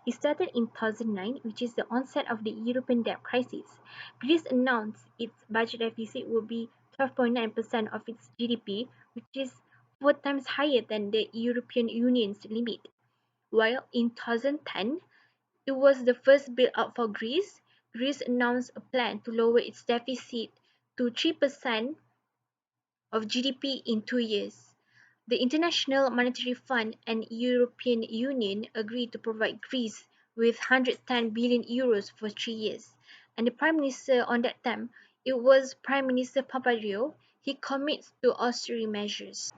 It started in 2009, which is the onset of the European debt crisis. Greece announced its budget deficit would be 12.9% of its GDP, which is 4 times higher than the European Union's limit. While in 2010, it was the first bailout for Greece. Greece announced a plan to lower its deficit to 3% of GDP in 2 years. The International Monetary Fund and European Union agreed to provide Greece with 110 billion euros for 3 years. And the Prime Minister on that time, it was Prime Minister Papandreou, he commits to austerity measures.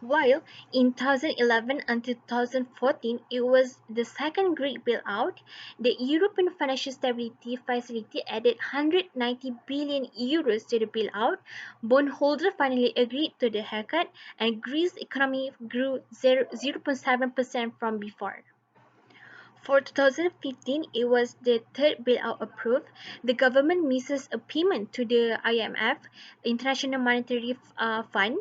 While in 2011 until 2014 it was the second Greek bailout, the European Financial Stability Facility added 190 billion euros to the bailout. Bondholders finally agreed to the haircut, and Greece's economy grew 0.7% from before. For 2015, it was the third bailout approved. The government misses a payment to the IMF, International Monetary Fund,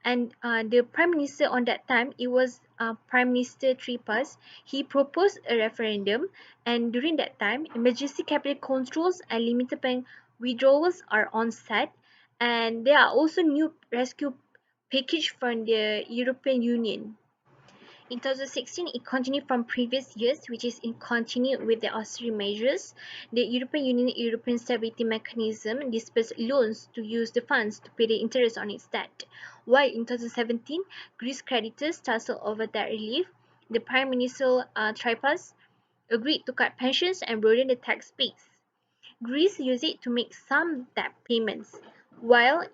and the prime minister on that time, it was Prime Minister Tripas. He proposed a referendum, and during that time emergency capital controls and limited bank withdrawals are on set, and there are also new rescue package from the European Union. In 2016, it continued from previous years, which is in continued with the austerity measures. The European Union European Stability Mechanism dispersed loans to use the funds to pay the interest on its debt. While in 2017, Greece creditors tussled over debt relief. The Prime Minister Tripas agreed to cut pensions and broaden the tax base. Greece used it to make some debt payments, while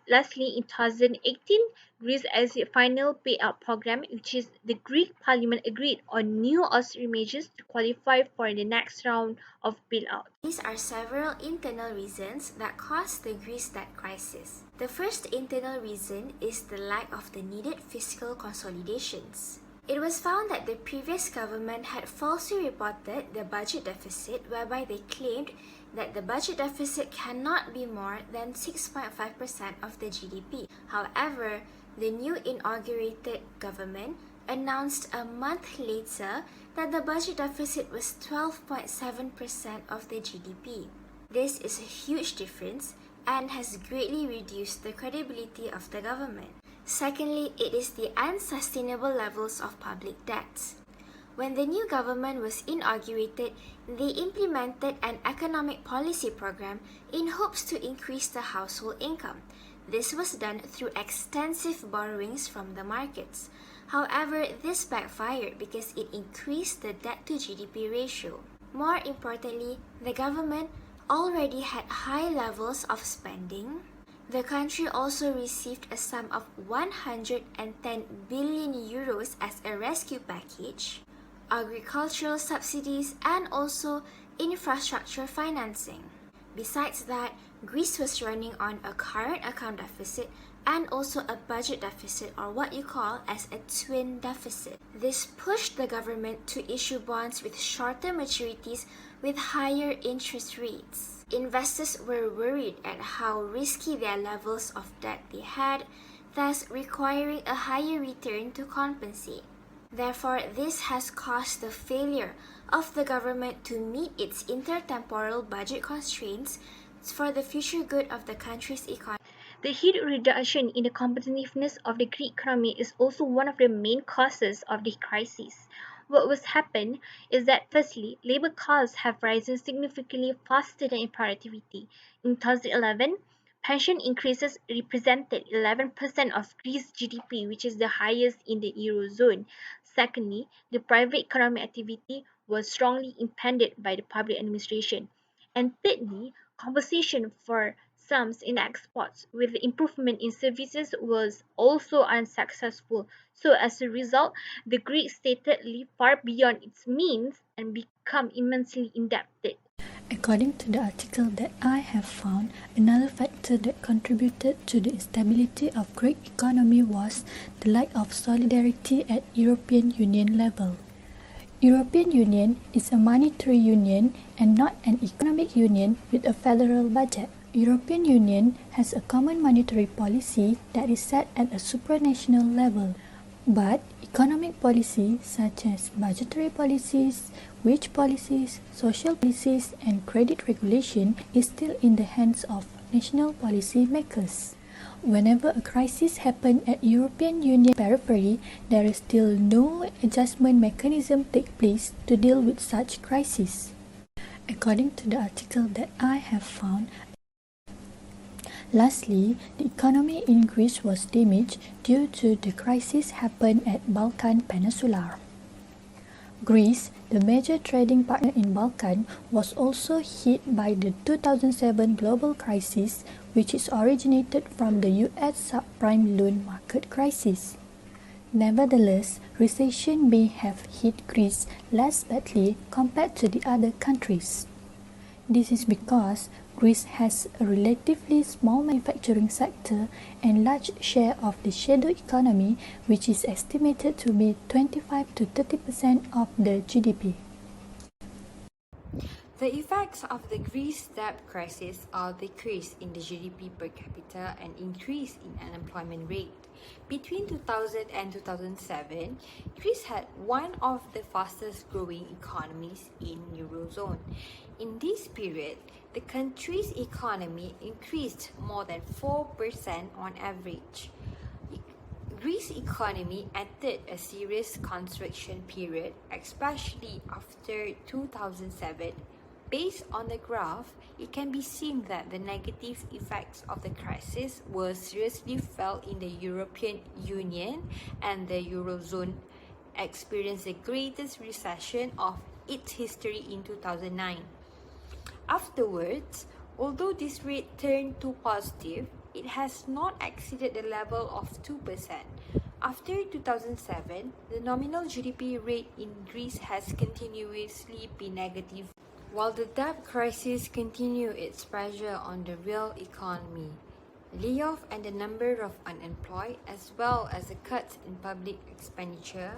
lastly in 2018, Greece has a final payout program, which is the Greek parliament agreed on new austerity measures to qualify for the next round of bailout. These are several internal reasons that caused the Greece debt crisis. The first internal reason is the lack of the needed fiscal consolidations. It was found that the previous government had falsely reported the budget deficit, whereby they claimed that the budget deficit cannot be more than 6.5% of the GDP. However, the new inaugurated government announced a month later that the budget deficit was 12.7% of the GDP. This is a huge difference and has greatly reduced the credibility of the government. Secondly, it is the unsustainable levels of public debt. When the new government was inaugurated, they implemented an economic policy program in hopes to increase the household income. This was done through extensive borrowings from the markets. However, this backfired because it increased the debt to GDP ratio. More importantly, the government already had high levels of spending. The country also received a sum of 110 billion euros as a rescue package, agricultural subsidies, and also infrastructure financing. Besides that, Greece was running on a current account deficit and also a budget deficit, or what you call as a twin deficit. This pushed the government to issue bonds with shorter maturities with higher interest rates. Investors were worried at how risky their levels of debt they had, thus requiring a higher return to compensate. Therefore, this has caused the failure of the government to meet its intertemporal budget constraints for the future good of the country's economy. The huge reduction in the competitiveness of the Greek economy is also one of the main causes of the crisis. What has happened is that firstly, labor costs have risen significantly faster than in productivity. In 2011, pension increases represented 11% of Greece's GDP, which is the highest in the Eurozone. Secondly, the private economic activity was strongly impeded by the public administration. And thirdly, compensation for sums in exports with the improvement in services was also unsuccessful. So as a result, the Greek state lived far beyond its means and become immensely indebted. According to the article that I have found, another factor that contributed to the instability of Greek economy was the lack of solidarity at European Union level. European Union is a monetary union and not an economic union with a federal budget. European Union has a common monetary policy that is set at a supranational level. But economic policy such as budgetary policies, wage policies, social policies and credit regulation is still in the hands of national policy makers. Whenever a crisis happens at European Union periphery, there is still no adjustment mechanism take place to deal with such crises. According to the article that I have found, lastly, the economy in Greece was damaged due to the crisis happened at Balkan Peninsula. Greece, the major trading partner in Balkan, was also hit by the 2007 global crisis, which is originated from the US subprime loan market crisis. Nevertheless, recession may have hit Greece less badly compared to the other countries. This is because Greece has a relatively small manufacturing sector and large share of the shadow economy, which is estimated to be 25 to 30% of the GDP. The effects of the Greece debt crisis are decrease in the GDP per capita and increase in unemployment rate. Between 2000 and 2007, Greece had one of the fastest growing economies in Eurozone. In this period, the country's economy increased more than 4% on average. Greece's economy entered a serious construction period, especially after 2007. Based on the graph, it can be seen that the negative effects of the crisis were seriously felt in the European Union, and the Eurozone experienced the greatest recession of its history in 2009. Afterwards, although this rate turned to positive, it has not exceeded the level of 2%. After 2007, the nominal GDP rate in Greece has continuously been negative, while the debt crisis continued its pressure on the real economy. Layoff and the number of unemployed, as well as the cuts in public expenditure,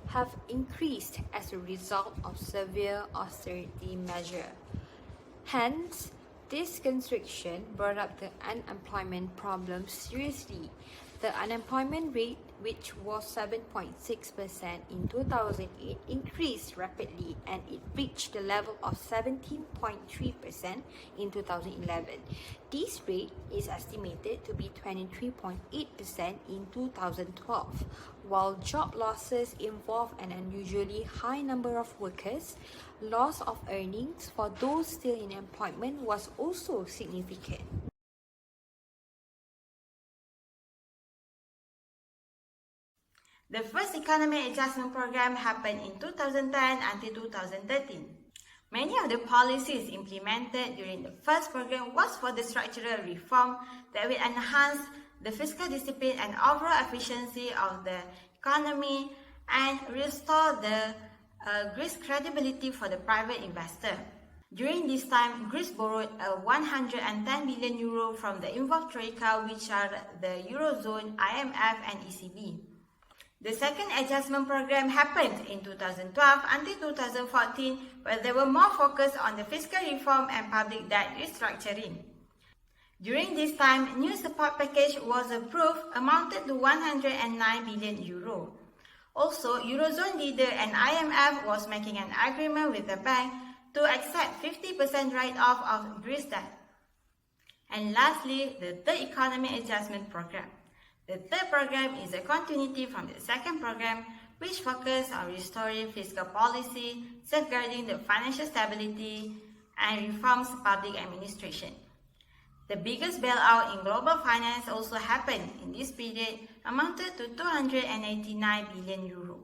have increased as a result of severe austerity measures. Hence, this constriction brought up the unemployment problem seriously. The unemployment rate, which was 7.6% in 2008, increased rapidly and it reached the level of 17.3% in 2011. This rate is estimated to be 23.8% in 2012. While job losses involve an unusually high number of workers, loss of earnings for those still in employment was also significant. The first economic adjustment program happened in 2010 until 2013. Many of the policies implemented during the first program was for the structural reform that will enhance the fiscal discipline and overall efficiency of the economy and restore the Greece's credibility for the private investor. During this time, Greece borrowed 110 billion euro from the involved troika, which are the Eurozone, IMF and ECB. The second adjustment program happened in 2012 until 2014, where they were more focused on the fiscal reform and public debt restructuring. During this time, new support package was approved, amounted to 109 billion euro. Also, Eurozone leader and IMF was making an agreement with the bank to accept 50% write-off of Greece debt. And lastly, the third economic adjustment program. The third program is a continuity from the second program, which focuses on restoring fiscal policy, safeguarding the financial stability, and reforms public administration. The biggest bailout in global finance also happened in this period, amounted to 289 billion euro.